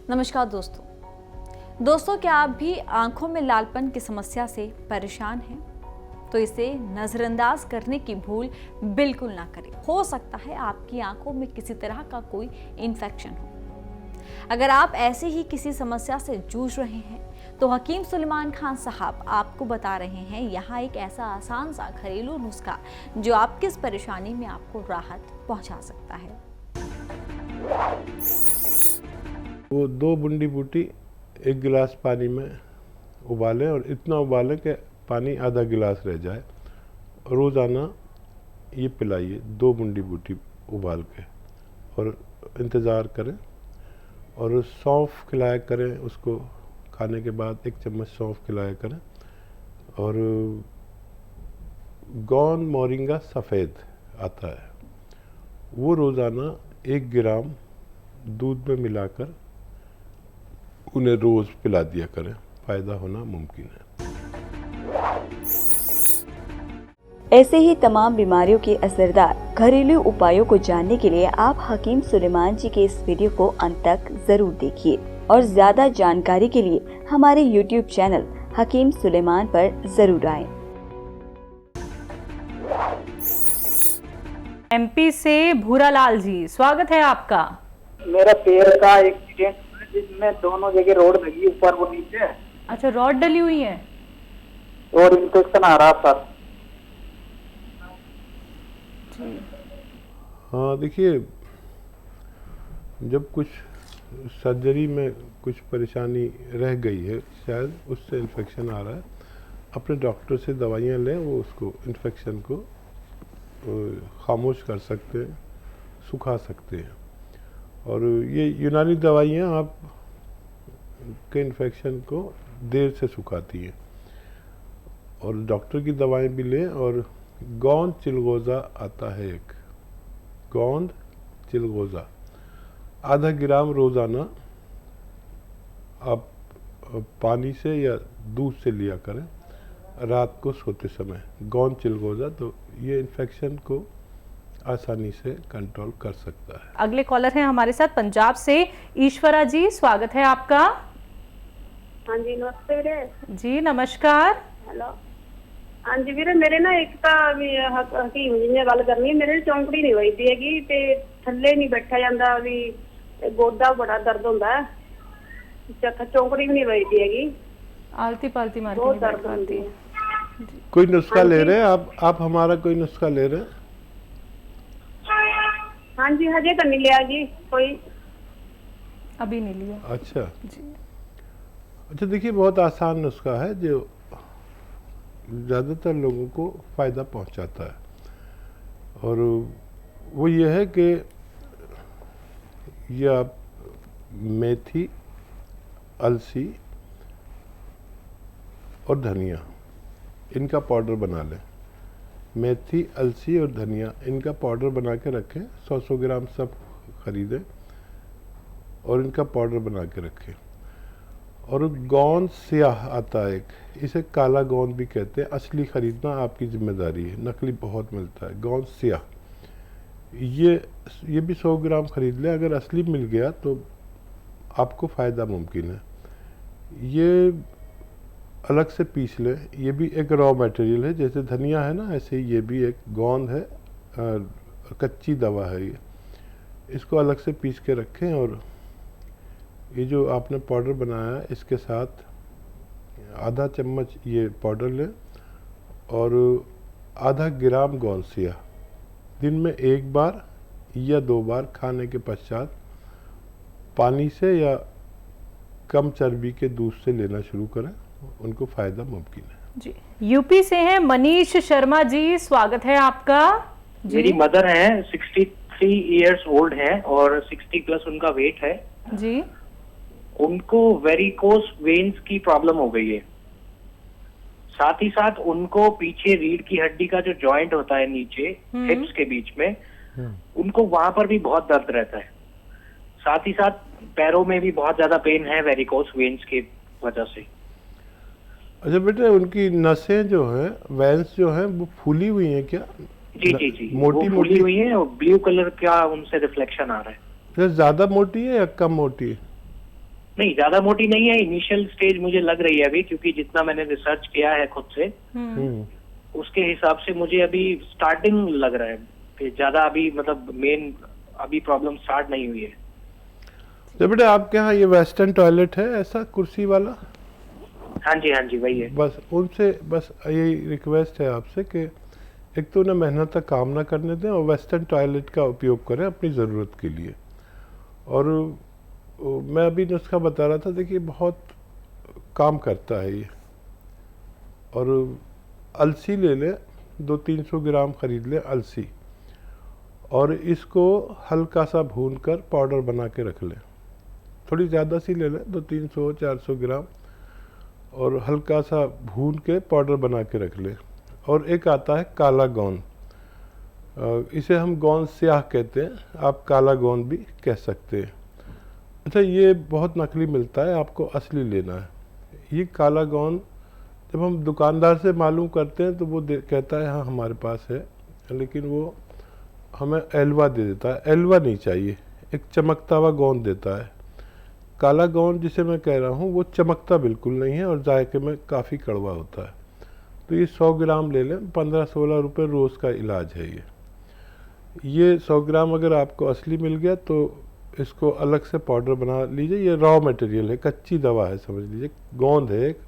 नमस्कार दोस्तों, क्या आप भी आंखों में लालपन की समस्या से परेशान हैं? तो इसे नजरअंदाज करने की भूल बिल्कुल ना करें। हो सकता है आपकी आंखों में किसी तरह का कोई इन्फेक्शन हो। अगर आप ऐसी ही किसी समस्या से जूझ रहे हैं तो हकीम सुलेमान खान साहब आपको बता रहे हैं यहाँ एक ऐसा आसान सा घरेलू नुस्खा जो आपकी इस परेशानी में आपको राहत पहुंचा सकता है। वो 2 बूंदी बूटी 1 गिलास पानी में उबालें और इतना उबालें कि पानी आधा गिलास रह जाए। रोज़ाना ये पिलाइए 2 बूंदी बूटी उबाल के, और इंतज़ार करें। और सौंफ खिलाया करें, उसको खाने के बाद 1 चम्मच सौंफ खिलाया करें। और गौन मोरिंगा सफ़ेद आता है, वो रोज़ाना 1 ग्राम दूध में मिलाकर उन्हें रोज़ पिला दिया करें, फ़ायदा होना मुमकिन है। ऐसे ही तमाम बीमारियों के असरदार घरेलू उपायों को जानने के लिए आप हकीम सुलेमान जी के इस वीडियो को अंत तक जरूर देखिए और ज्यादा जानकारी के लिए हमारे YouTube चैनल हकीम सुलेमान पर जरूर आएं। MP से भूरालाल जी, स्वागत है आपका। मेरा पैर का एक्सीडेंट हुआ जिसमें दोनों जगह रोड लगी, ऊपर वो नीचे। अच्छा, रॉड डली हुई है और इन्फेक्शन आ रहा था। हाँ, देखिए, जब कुछ सर्जरी में कुछ परेशानी रह गई है, शायद उससे इन्फेक्शन आ रहा है, अपने डॉक्टर से दवाइयाँ लें। वो उसको इन्फेक्शन को खामोश कर सकते हैं, सुखा सकते हैं। और ये यूनानी दवाइयाँ आप के इन्फेक्शन को देर से सुखाती हैं। और डॉक्टर की दवाएं भी लें। और गोंद चिलगोज़ा आता है, एक गोंद चिलगोज़ा आधा ग्राम रोज़ाना आप पानी से या दूध से लिया करें रात को सोते समय। गोंद चिलगोज़ा तो ये इन्फेक्शन को आसानी से कंट्रोल कर सकता है। अगले कॉलर हैं हमारे साथ पंजाब से ईश्वरा जी, स्वागत है आपका। हाँ जी, नमस्ते वीरे जी नमस्कार। हेलो। हाँ जी वीरे, मेरे ना एक भी हकीम जी ने गल करनी है। मेरे चौंकड़ी नहीं वजदी हैगी ते थल्ले नहीं बैठा जांदा, भी गोदा बड़ा दर्द होंदा है, चौंकड़ी भी नहीं वजदी हैगी, आलती पालती मार बहुत के दर्द होती है। कोई नुस्खा ले रहे हैं आप हमारा कोई नुस्खा ले रहे हैं? हाँ जी, हजे तो नहीं लिया जी, कोई अभी नहीं लिया। अच्छा जी। अच्छा, देखिए, बहुत आसान नुस्खा है जो ज़्यादातर लोगों को फ़ायदा पहुंचाता है। और वो ये है कि ये आप मेथी, अलसी और धनिया, इनका पाउडर बना लें। मेथी, अलसी और धनिया, इनका पाउडर बना के रखें। 100-100 ग्राम सब खरीदें और इनका पाउडर बना के रखें। और गोंद स्याह आता है एक, इसे काला गोंद भी कहते हैं। असली खरीदना आपकी जिम्मेदारी है, नकली बहुत मिलता है। गोंद स्याह ये भी 100 ग्राम खरीद लें। अगर असली मिल गया तो आपको फ़ायदा मुमकिन है। ये अलग से पीस लें। ये भी एक रॉ मटेरियल है, जैसे धनिया है ना, ऐसे ही ये भी एक गोंद है, कच्ची दवा है ये। इसको अलग से पीस के रखें। और ये जो आपने पाउडर बनाया है, इसके साथ आधा चम्मच ये पाउडर लें और आधा ग्राम गोंद स्याह दिन में 1 बार या 2 बार खाने के पश्चात पानी से या कम चर्बी के दूध से लेना शुरू करें, उनको फ़ायदा मुमकिन है। जी, यूपी से हैं मनीष शर्मा जी, स्वागत है आपका। मेरी मदर है, 63 इयर्स ओल्ड है और 60 प्लस उनका वेट है जी। उनको वेरिकोस वेन्स की प्रॉब्लम हो गई है। साथ ही साथ उनको पीछे रीढ़ की हड्डी का जो जॉइंट होता है नीचे हिप्स के बीच में, उनको वहां पर भी बहुत दर्द रहता है। साथ ही साथ पैरों में भी बहुत ज्यादा पेन है वेरिकोस वेन्स की वजह से। अच्छा बेटे, उनकी नसें जो हैं, वेन्स जो हैं, वो फूली हुई हैं क्या? जी जी जी, मोटी फूली हुई है और ब्लू कलर का उनसे रिफ्लेक्शन आ रहा है। ज़्यादा मोटी है या कम मोटी है? नहीं, ज्यादा मोटी नहीं है, इनिशियल स्टेज मुझे लग रही है अभी, क्योंकि जितना मैंने रिसर्च किया है खुद से उसके हिसाब से मुझे अभी स्टार्टिंग लग रहा है कि ज्यादा अभी मतलब मेन अभी प्रॉब्लम स्टार्ट नहीं हुई है। जब बेटा आपके यहाँ ये वेस्टर्न टॉयलेट है ऐसा कुर्सी वाला? हाँ जी वही है। बस उनसे बस यही रिक्वेस्ट है आपसे कि एक तो उन्हें मेहनत तक काम ना करने दें और वेस्टर्न टॉयलेट का उपयोग करें अपनी ज़रूरत के लिए। और मैं अभी नुस्खा बता रहा था, देखिए बहुत काम करता है ये। और अलसी ले लें, 200-300 ग्राम ख़रीद लें अलसी, और इसको हल्का सा भून कर पाउडर बना के रख लें। थोड़ी ज़्यादा सी ले लें, 200-300-400 ग्राम, और हल्का सा भून के पाउडर बना के रख लें। और एक आता है काला गोंद, इसे हम गोंद स्याह कहते हैं, आप काला गोंद भी कह सकते हैं। अच्छा, ये बहुत नकली मिलता है, आपको असली लेना है। ये काला गोंद जब हम दुकानदार से मालूम करते हैं तो वो कहता है हाँ हमारे पास है, लेकिन वो हमें एलवा दे देता है। एलवा नहीं चाहिए, एक चमकता हुआ गोंद देता है। काला गोंद जिसे मैं कह रहा हूँ वो चमकता बिल्कुल नहीं है और जायके में काफ़ी कड़वा होता है। तो ये 100 ग्राम ले लें, 15-16 रुपये रोज़ का इलाज है ये 100 ग्राम अगर आपको असली मिल गया तो इसको अलग से पाउडर बना लीजिए। ये रॉ मटेरियल है, कच्ची दवा है समझ लीजिए, गोंद है एक,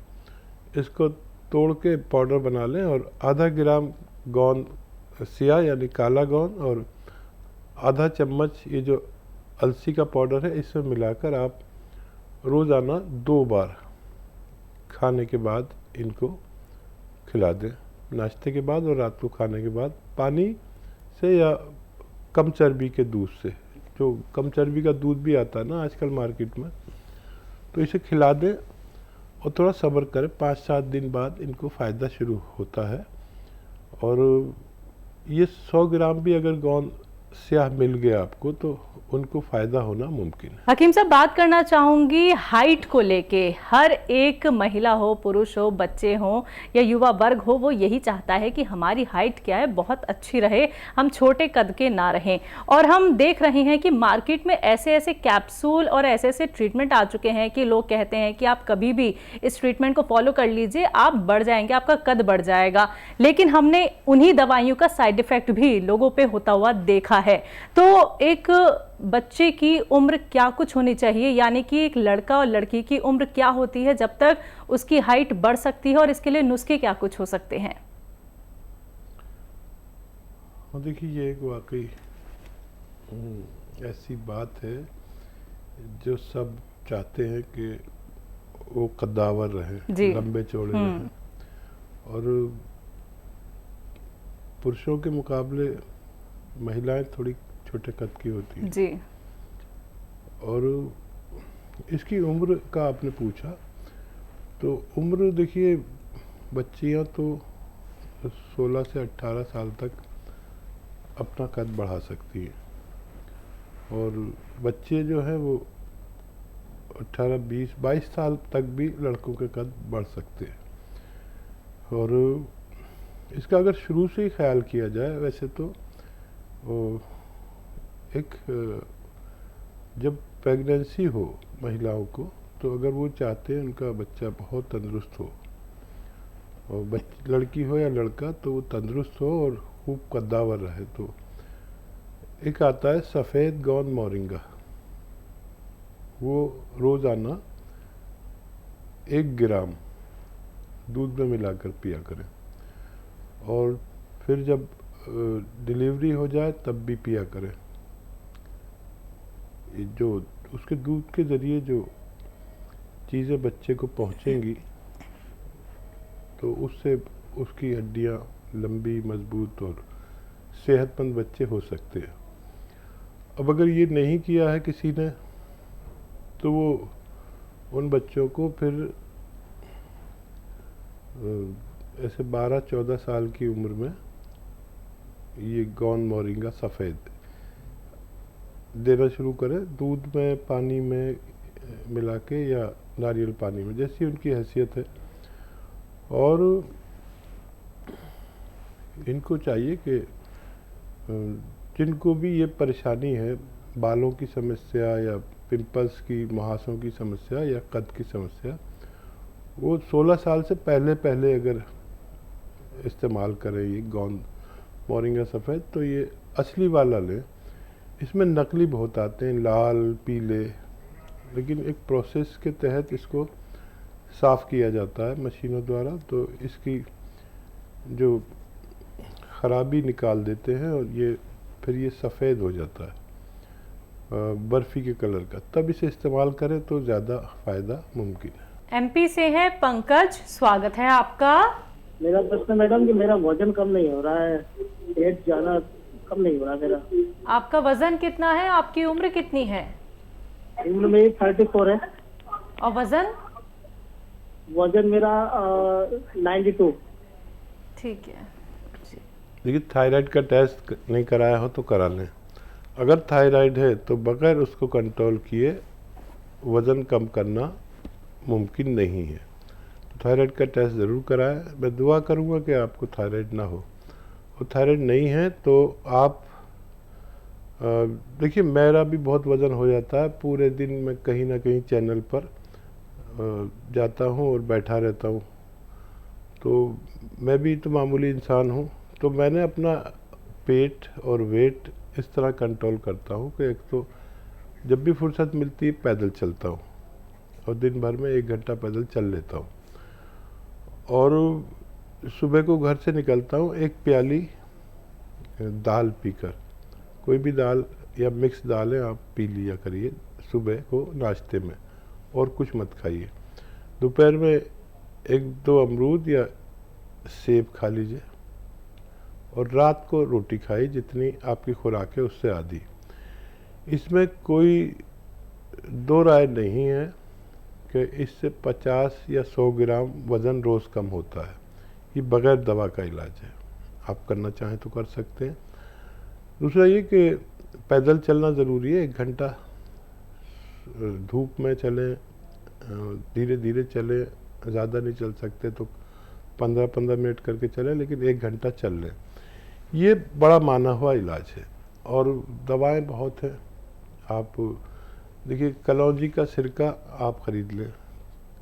इसको तोड़ के पाउडर बना लें। और आधा ग्राम गोंद स्याह यानी काला गोंद और आधा चम्मच ये जो अलसी का पाउडर है इसमें मिलाकर आप रोज़ाना 2 बार खाने के बाद इनको खिला दें, नाश्ते के बाद और रात को खाने के बाद, पानी से या कम चर्बी के दूध से। जो कम चर्बी का दूध भी आता है ना आजकल मार्केट में, तो इसे खिला दें और थोड़ा सब्र करें। 5-7 दिन बाद इनको फ़ायदा शुरू होता है। और ये 100 ग्राम भी अगर गोंद स्याह मिल गया आपको तो उनको फ़ायदा होना मुमकिन है। हकीम साहब, बात करना चाहूँगी हाइट को लेके। हर एक महिला हो, पुरुष हो, बच्चे हो या युवा वर्ग हो, वो यही चाहता है कि हमारी हाइट क्या है बहुत अच्छी रहे, हम छोटे कद के ना रहें। और हम देख रहे हैं कि मार्केट में ऐसे ऐसे कैप्सूल और ऐसे ऐसे ट्रीटमेंट आ चुके हैं कि लोग कहते हैं कि आप कभी भी इस ट्रीटमेंट को फॉलो कर लीजिए, आप बढ़ जाएंगे, आपका कद बढ़ जाएगा। लेकिन हमने उन्हीं दवाइयों का साइड इफेक्ट भी लोगों पे होता हुआ देखा है। तो एक बच्चे की उम्र क्या कुछ होनी चाहिए, यानी कि एक लड़का और लड़की की उम्र क्या होती है जब तक उसकी हाइट बढ़ सकती है, और इसके लिए नुस्खे क्या कुछ हो सकते हैं? देखिए, ये एक वाकई ऐसी बात है जो सब चाहते हैं कि वो कद्दावर रहे, लंबे चौड़े रहें। और पुरुषों के मुकाबले महिलाएं थोड़ी छोटे कद की होती है जी। और इसकी उम्र का आपने पूछा, तो उम्र देखिए, बच्चियां तो 16 से 18 साल तक अपना कद बढ़ा सकती हैं, और बच्चे जो हैं वो 18, 20, 22 साल तक भी लड़कों के कद बढ़ सकते हैं। और इसका अगर शुरू से ही ख्याल किया जाए, वैसे तो एक जब प्रेगनेंसी हो महिलाओं को, तो अगर वो चाहते हैं उनका बच्चा बहुत तंदुरुस्त हो, और लड़की हो या लड़का, तो वो तंदुरुस्त हो और खूब कद्दावर रहे, तो एक आता है सफ़ेद गोंद मोरिंगा, वो रोज़ाना 1 ग्राम दूध में मिलाकर पिया करें। और फिर जब डिलीवरी हो जाए तब भी पिया करें। जो उसके दूध के ज़रिए जो चीज़ें बच्चे को पहुंचेंगी, तो उससे उसकी हड्डियां लंबी, मजबूत और सेहतमंद बच्चे हो सकते हैं। अब अगर ये नहीं किया है किसी ने, तो वो उन बच्चों को फिर ऐसे 12-14 साल की उम्र में ये गोंद मोरिंगा सफ़ेद देना शुरू करें, दूध में, पानी में मिला के या नारियल पानी में, जैसी उनकी हैसियत है। और इनको चाहिए कि जिनको भी ये परेशानी है, बालों की समस्या या पिंपल्स की, मुहासों की समस्या या कद की समस्या, वो 16 साल से पहले अगर इस्तेमाल करें ये गोंद मोरिंगा सफ़ेद, तो ये असली वाला लें। इसमें नकली बहुत आते हैं, लाल, पीले, लेकिन एक प्रोसेस के तहत इसको साफ़ किया जाता है मशीनों द्वारा, तो इसकी जो ख़राबी निकाल देते हैं और ये फिर ये सफ़ेद हो जाता है बर्फ़ी के कलर का। तब इसे इस्तेमाल करें तो ज़्यादा फ़ायदा मुमकिन है। एमपी से है पंकज, स्वागत है आपका। मेरा प्रश्न मैडम कि मेरा वजन कम नहीं हो रहा है, पेट ज़्यादा कम नहीं हो रहा मेरा। आपका वजन कितना है, आपकी उम्र कितनी है? उम्र मेरी 34 है और वजन? वजन मेरा 92। ठीक है। देखिए, थायराइड का टेस्ट नहीं कराया हो तो करा लें। अगर थायराइड है तो बगैर उसको कंट्रोल किए वज़न कम करना मुमकिन नहीं है। तो थायराइड का टेस्ट ज़रूर कराएं। मैं दुआ करूँगा कि आपको थायराइड ना हो। और थायराइड नहीं है तो आप देखिए, मेरा भी बहुत वज़न हो जाता है। पूरे दिन मैं कहीं ना कहीं चैनल पर जाता हूँ और बैठा रहता हूँ, तो मैं भी तो मामूली इंसान हूँ। तो मैंने अपना पेट और वेट इस तरह कंट्रोल करता हूँ कि एक तो जब भी फुर्सत मिलती है पैदल चलता हूँ और दिन भर में 1 घंटा पैदल चल लेता हूँ। और सुबह को घर से निकलता हूँ 1 प्याली दाल पीकर, कोई भी दाल या मिक्स दालें आप पी लिया करिए सुबह को नाश्ते में, और कुछ मत खाइए। दोपहर में 1-2 अमरूद या सेब खा लीजिए, और रात को रोटी खाइए जितनी आपकी खुराक है उससे आधी। इसमें कोई 2 राय नहीं है कि इससे 50 या 100 ग्राम वज़न रोज़ कम होता है। ये बग़ैर दवा का इलाज है, आप करना चाहें तो कर सकते हैं। दूसरा ये कि पैदल चलना ज़रूरी है। 1 घंटा धूप में चलें, धीरे धीरे चलें, ज़्यादा नहीं चल सकते तो 15-15 मिनट करके चलें, लेकिन 1 घंटा चल लें। ये बड़ा माना हुआ इलाज है। और दवाएं बहुत हैं। आप देखिए, कलौंजी का सिरका आप ख़रीद लें,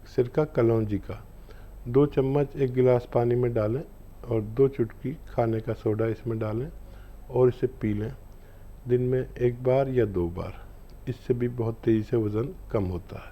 सिरका कलौंजी का 2 चम्मच 1 गिलास पानी में डालें और 2 चुटकी खाने का सोडा इसमें डालें और इसे पी लें दिन में 1 बार या 2 बार। इससे भी बहुत तेज़ी से वज़न कम होता है।